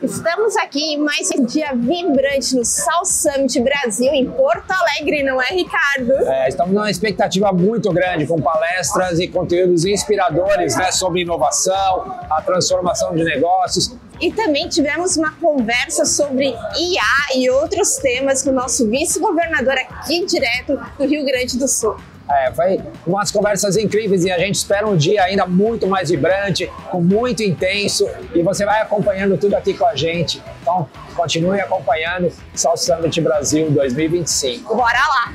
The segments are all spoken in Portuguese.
Estamos aqui em mais um dia vibrante no South Summit Brasil, em Porto Alegre, não é, Ricardo? Estamos numa expectativa muito grande, com palestras e conteúdos inspiradores, né, sobre inovação, a transformação de negócios. E também tivemos uma conversa sobre IA e outros temas com o nosso vice-governador aqui direto do Rio Grande do Sul. Foi umas conversas incríveis e a gente espera um dia ainda muito mais vibrante, com muito intenso, e você vai acompanhando tudo aqui com a gente. Então, continue acompanhando o South Summit Brasil 2025. Bora lá!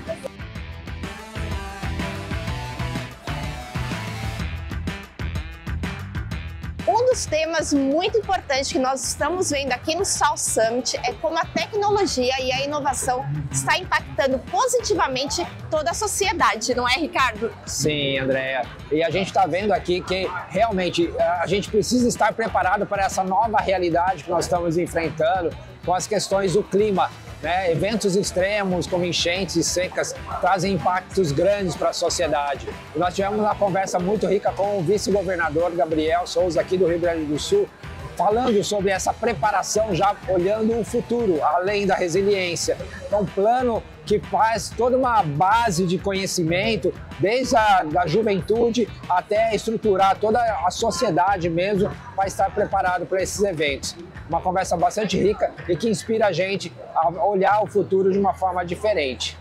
Um dos temas muito importantes que nós estamos vendo aqui no South Summit é como a tecnologia e a inovação está impactando positivamente toda a sociedade, não é, Ricardo? Sim, Andréa. E a gente está vendo aqui que realmente a gente precisa estar preparado para essa nova realidade que nós estamos enfrentando com as questões do clima. Né? Eventos extremos, como enchentes e secas, trazem impactos grandes para a sociedade. E nós tivemos uma conversa muito rica com o vice-governador Gabriel Souza, aqui do Rio Grande do Sul, falando sobre essa preparação, já olhando o futuro, além da resiliência. Então, um plano que faz toda uma base de conhecimento, desde a juventude até estruturar toda a sociedade mesmo, para estar preparado para esses eventos. Uma conversa bastante rica e que inspira a gente a olhar o futuro de uma forma diferente.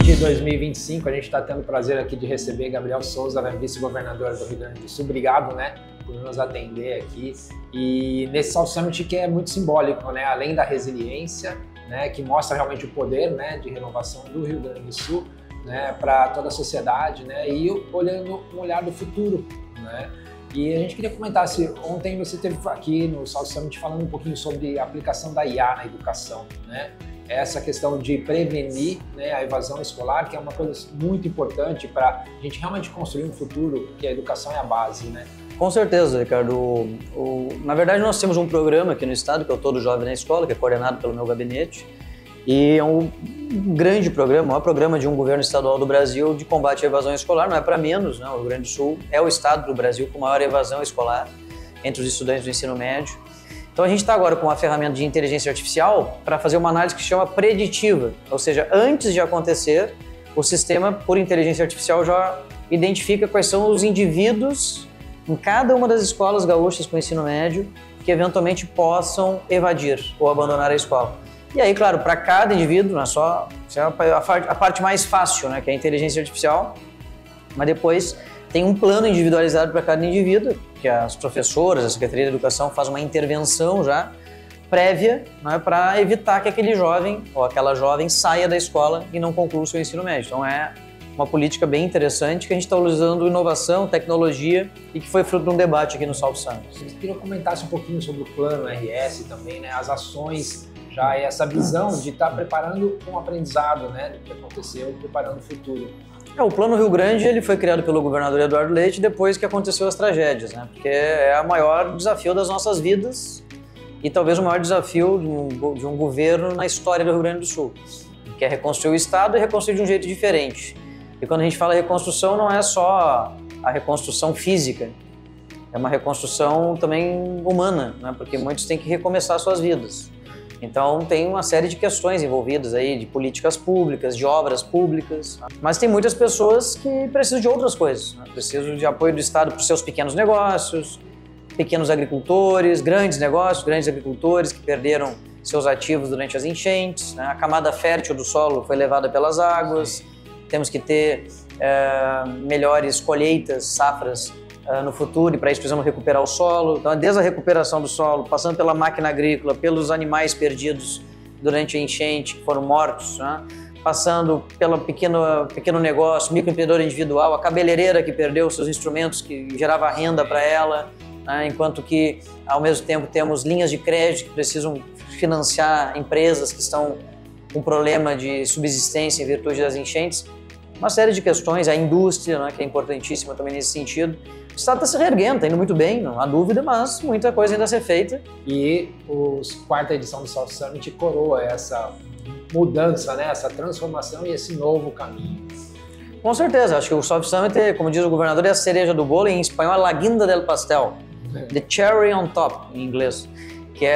De 2025, a gente está tendo o prazer aqui de receber Gabriel Souza, vice-governador do Rio Grande do Sul. Obrigado, né, por nos atender aqui. E nesse South Summit que é muito simbólico, né, além da resiliência, né, que mostra realmente o poder, né, de renovação do Rio Grande do Sul, né, para toda a sociedade, né, e olhando um olhar do futuro, né. E a gente queria comentar se ontem você esteve aqui no South Summit falando um pouquinho sobre a aplicação da IA na educação, né. Essa questão de prevenir, né, a evasão escolar, que é uma coisa muito importante para a gente realmente construir um futuro, que a educação é a base, né? Com certeza, Ricardo. Na verdade, nós temos um programa aqui no estado, que é o Todo Jovem na Escola, que é coordenado pelo meu gabinete, e é um grande programa, o maior programa de um governo estadual do Brasil de combate à evasão escolar. Não é para menos, né? O Rio Grande do Sul é o estado do Brasil com maior evasão escolar entre os estudantes do ensino médio. Então a gente está agora com uma ferramenta de inteligência artificial para fazer uma análise que chama preditiva, ou seja, antes de acontecer, o sistema por inteligência artificial já identifica quais são os indivíduos em cada uma das escolas gaúchas com ensino médio que eventualmente possam evadir ou abandonar a escola. E aí, claro, para cada indivíduo, não é só a parte mais fácil, né, que é a inteligência artificial, mas depois tem um plano individualizado para cada indivíduo, que as professoras, a Secretaria de Educação faz uma intervenção já prévia, né, para evitar que aquele jovem ou aquela jovem saia da escola e não conclua o seu ensino médio. Então é uma política bem interessante que a gente está usando inovação, tecnologia e que foi fruto de um debate aqui no South Summit. Eu queria que comentasse um pouquinho sobre o plano RS também, né, as ações já e essa visão de estar preparando um aprendizado, né, do que aconteceu, preparando o futuro. O Plano Rio Grande ele foi criado pelo governador Eduardo Leite depois que aconteceu as tragédias, né? Porque é o maior desafio das nossas vidas e talvez o maior desafio de um governo na história do Rio Grande do Sul, que é reconstruir o Estado e reconstruir de um jeito diferente. E quando a gente fala reconstrução, não é só a reconstrução física, é uma reconstrução também humana, né? Porque muitos têm que recomeçar suas vidas. Então tem uma série de questões envolvidas aí, de políticas públicas, de obras públicas, mas tem muitas pessoas que precisam de outras coisas, né? Precisam de apoio do Estado para os seus pequenos negócios, pequenos agricultores, grandes negócios, grandes agricultores que perderam seus ativos durante as enchentes, né? A camada fértil do solo foi levada pelas águas, temos que ter melhores colheitas, safras no futuro, e para isso precisamos recuperar o solo. Então, desde a recuperação do solo, passando pela máquina agrícola, pelos animais perdidos durante a enchente, que foram mortos, né? Passando pelo pequeno negócio, microempreendedor individual, a cabeleireira que perdeu seus instrumentos que gerava renda para ela, né? Enquanto que, ao mesmo tempo, temos linhas de crédito que precisam financiar empresas que estão com problema de subsistência em virtude das enchentes. Uma série de questões, a indústria, né, que é importantíssima também nesse sentido. O Estado está se reerguendo, está indo muito bem, não há dúvida, mas muita coisa ainda a ser feita. E a quarta edição do South Summit coroa essa mudança, né? Essa transformação e esse novo caminho. Com certeza, acho que o Soft Summit, como diz o governador, é a cereja do bolo, em espanhol, a la guinda del pastel, the cherry on top, em inglês, que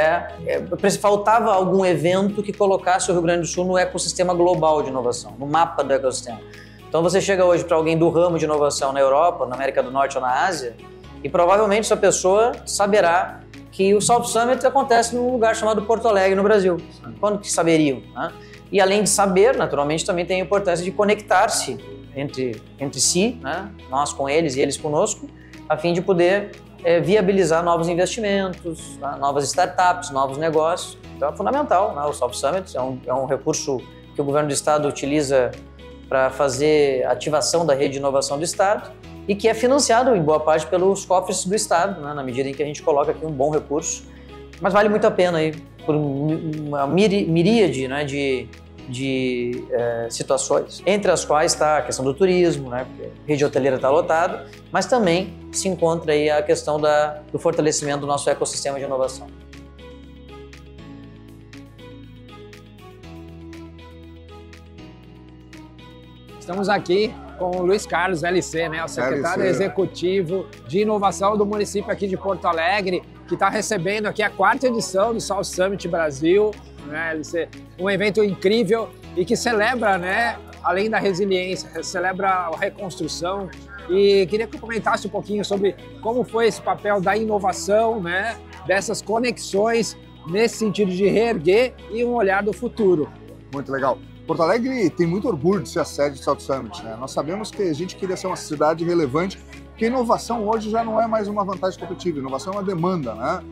faltava algum evento que colocasse o Rio Grande do Sul no ecossistema global de inovação, no mapa do ecossistema. Então você chega hoje para alguém do ramo de inovação na Europa, na América do Norte ou na Ásia, e provavelmente essa pessoa saberá que o Soft Summit acontece num lugar chamado Porto Alegre, no Brasil. Quando que saberiam, né? E além de saber, naturalmente, também tem a importância de conectar-se entre si, né? Nós com eles e eles conosco, a fim de poder viabilizar novos investimentos, né? Novas startups, novos negócios. Então é fundamental, né? O Soft Summit é um recurso que o governo do estado utiliza para fazer ativação da rede de inovação do estado e que é financiado em boa parte pelos cofres do estado, né? Na medida em que a gente coloca aqui um bom recurso. Mas vale muito a pena aí, por uma miríade, né, de situações, entre as quais está a questão do turismo, né, porque a rede hoteleira está lotada, mas também se encontra aí a questão do fortalecimento do nosso ecossistema de inovação. Estamos aqui com o Luiz Carlos, LC, né, o secretário executivo de inovação do município aqui de Porto Alegre, que está recebendo aqui a 4ª edição do South Summit Brasil, né, LC, um evento incrível e que celebra, né, além da resiliência, celebra a reconstrução. E queria que eu comentasse um pouquinho sobre como foi esse papel da inovação, né, dessas conexões nesse sentido de reerguer e um olhar do futuro. Muito legal. Porto Alegre tem muito orgulho de ser a sede do South Summit, né? Nós sabemos que a gente queria ser uma cidade relevante, porque inovação hoje já não é mais uma vantagem competitiva, inovação é uma demanda, né?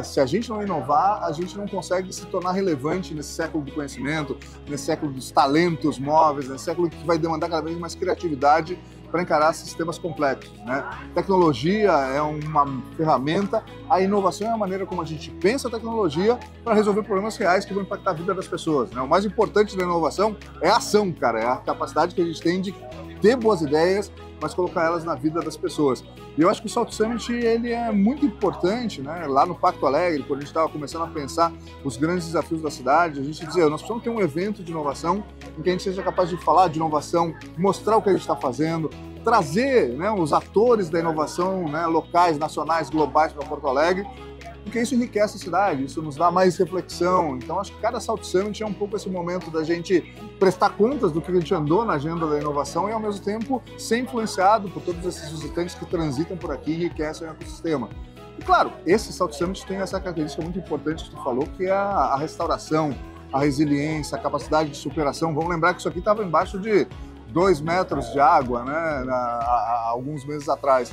Se a gente não inovar, a gente não consegue se tornar relevante nesse século do conhecimento, nesse século dos talentos móveis, nesse século que vai demandar cada vez mais criatividade para encarar sistemas complexos, né? Tecnologia é uma ferramenta, a inovação é a maneira como a gente pensa a tecnologia para resolver problemas reais que vão impactar a vida das pessoas, né? O mais importante da inovação é a ação, cara, é a capacidade que a gente tem de ter boas ideias, mas colocar elas na vida das pessoas. E eu acho que o South Summit ele é muito importante, né? Lá no Pacto Alegre, quando a gente estava começando a pensar os grandes desafios da cidade, a gente dizia, nós precisamos ter um evento de inovação em que a gente seja capaz de falar de inovação, mostrar o que a gente está fazendo, trazer, né, os atores da inovação, né, locais, nacionais, globais para Porto Alegre, porque isso enriquece a cidade, isso nos dá mais reflexão. Então acho que cada South Summit é um pouco esse momento da gente prestar contas do que a gente andou na agenda da inovação e ao mesmo tempo ser influenciado por todos esses visitantes que transitam por aqui e enriquecem o ecossistema. E claro, esse South Summit tem essa característica muito importante que tu falou, que é a restauração, a resiliência, a capacidade de superação. Vamos lembrar que isso aqui estava embaixo de 2 metros de água, né, há alguns meses atrás.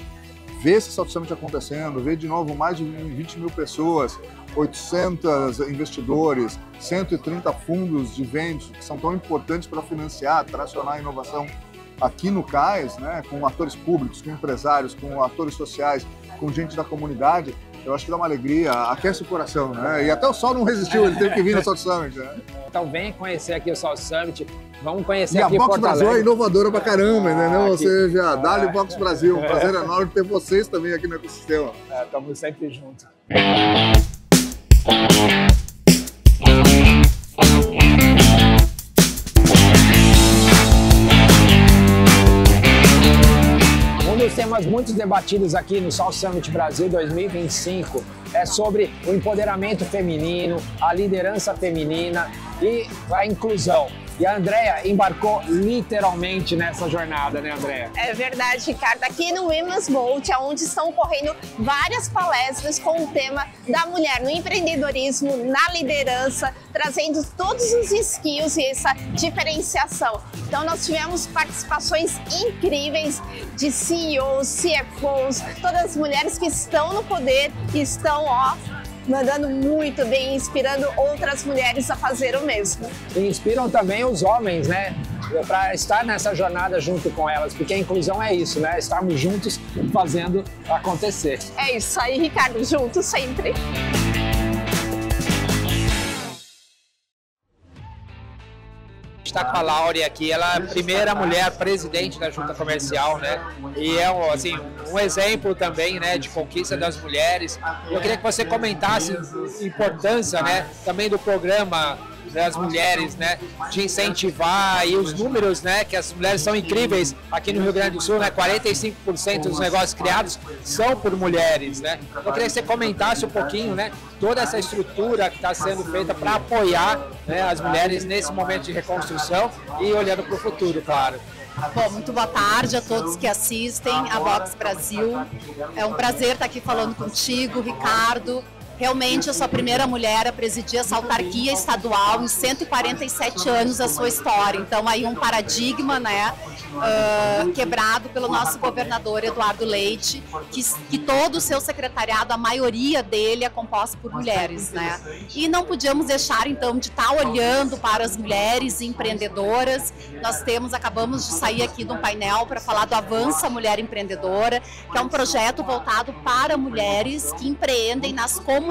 Ver esse South Summit acontecendo, ver de novo mais de 20 mil pessoas, 800 investidores, 130 fundos de venture que são tão importantes para financiar, tracionar a inovação aqui no CAIS, né, com atores públicos, com empresários, com atores sociais, com gente da comunidade, eu acho que dá uma alegria, aquece o coração, né? E até o sol não resistiu, ele teve que vir no South Summit, né? Então venha conhecer aqui o South Summit, vamos conhecer aqui o Box Porto Brasil Alegre. É inovadora pra caramba, entendeu? Ou seja, dá-lhe Box Brasil, um prazer enorme ter vocês também aqui no ecossistema. Estamos sempre juntos. Um dos temas muito debatidos aqui no South Summit Brasil 2025 é sobre o empoderamento feminino, a liderança feminina e a inclusão. E a Andrea embarcou literalmente nessa jornada, né, Andrea? É verdade, Ricardo. Aqui no Women's Bolt, onde estão ocorrendo várias palestras com o tema da mulher no empreendedorismo, na liderança, trazendo todos os skills e essa diferenciação. Então nós tivemos participações incríveis de CEOs, CFOs, todas as mulheres que estão no poder e estão, mandando muito bem, inspirando outras mulheres a fazer o mesmo. E inspiram também os homens, né? Para estar nessa jornada junto com elas, porque a inclusão é isso, né? Estarmos juntos fazendo acontecer. É isso aí, Ricardo, juntos sempre. Está com a Laure aqui, ela é a primeira mulher presidente da Junta Comercial, né? E é assim, um exemplo também, né, de conquista das mulheres. Eu queria que você comentasse a importância, né, também do programa das mulheres, né, de incentivar, e os números, né, que as mulheres são incríveis aqui no Rio Grande do Sul, né, 45% dos negócios criados são por mulheres, né. Eu queria que você comentasse um pouquinho, né, toda essa estrutura que está sendo feita para apoiar, né, as mulheres nesse momento de reconstrução e olhando para o futuro, claro. Bom, muito boa tarde a todos que assistem a Vox Brasil. É um prazer estar aqui falando contigo, Ricardo. Realmente, eu sou a primeira mulher a presidir essa autarquia estadual em 147 anos da sua história. Então, aí um paradigma, né, quebrado pelo nosso governador Eduardo Leite, que todo o seu secretariado, a maioria dele é composto por mulheres, né? E não podíamos deixar, então, de estar olhando para as mulheres empreendedoras. Nós acabamos de sair aqui de um painel para falar do Avança Mulher Empreendedora, que é um projeto voltado para mulheres que empreendem nas comunidades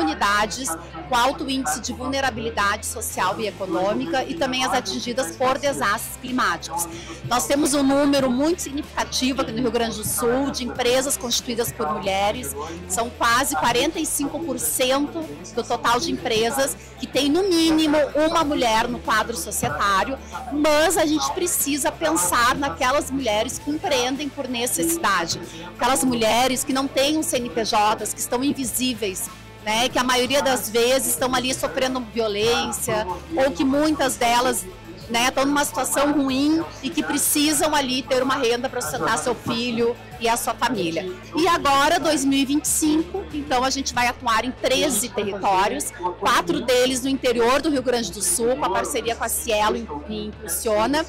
com alto índice de vulnerabilidade social e econômica e também as atingidas por desastres climáticos. Nós temos um número muito significativo aqui no Rio Grande do Sul de empresas constituídas por mulheres, são quase 45% do total de empresas que tem no mínimo uma mulher no quadro societário, mas a gente precisa pensar naquelas mulheres que empreendem por necessidade, aquelas mulheres que não têm CNPJs, que estão invisíveis, né, que a maioria das vezes estão ali sofrendo violência, ou que muitas delas, né, estão numa situação ruim e que precisam ali ter uma renda para sustentar seu filho e a sua família. E agora, 2025, então a gente vai atuar em 13 territórios, 4 deles no interior do Rio Grande do Sul, com a parceria com a Cielo e Impulsiona,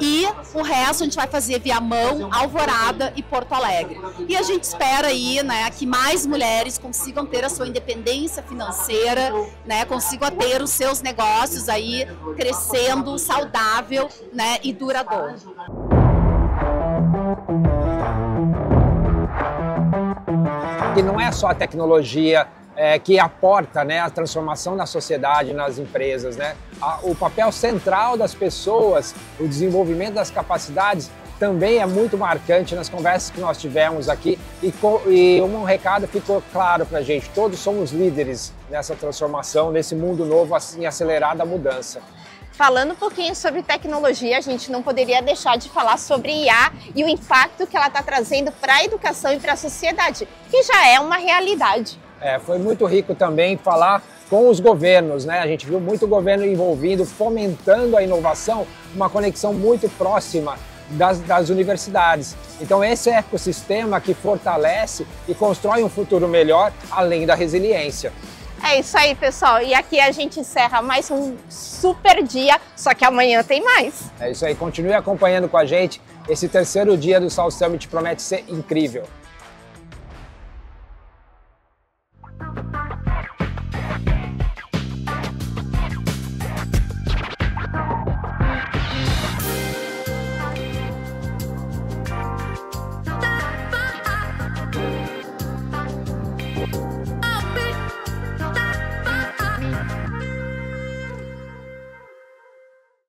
e o resto a gente vai fazer Viamão, Alvorada e Porto Alegre. E a gente espera aí, né, que mais mulheres consigam ter a sua independência financeira, né, consigam ter os seus negócios aí crescendo, saudável, né, e duradouro. E não é só a tecnologia que aporta, né, a transformação da sociedade nas empresas, né? O papel central das pessoas, o desenvolvimento das capacidades também é muito marcante nas conversas que nós tivemos aqui e um recado ficou claro para a gente: todos somos líderes nessa transformação, nesse mundo novo, assim, acelerada mudança. Falando um pouquinho sobre tecnologia, a gente não poderia deixar de falar sobre IA e o impacto que ela está trazendo para a educação e para a sociedade, que já é uma realidade. Foi muito rico também falar com os governos, né? A gente viu muito governo envolvido, fomentando a inovação, uma conexão muito próxima das universidades. Então esse ecossistema que fortalece e constrói um futuro melhor, além da resiliência. É isso aí, pessoal. E aqui a gente encerra mais um super dia, só que amanhã tem mais. É isso aí. Continue acompanhando com a gente. Esse terceiro dia do South Summit promete ser incrível.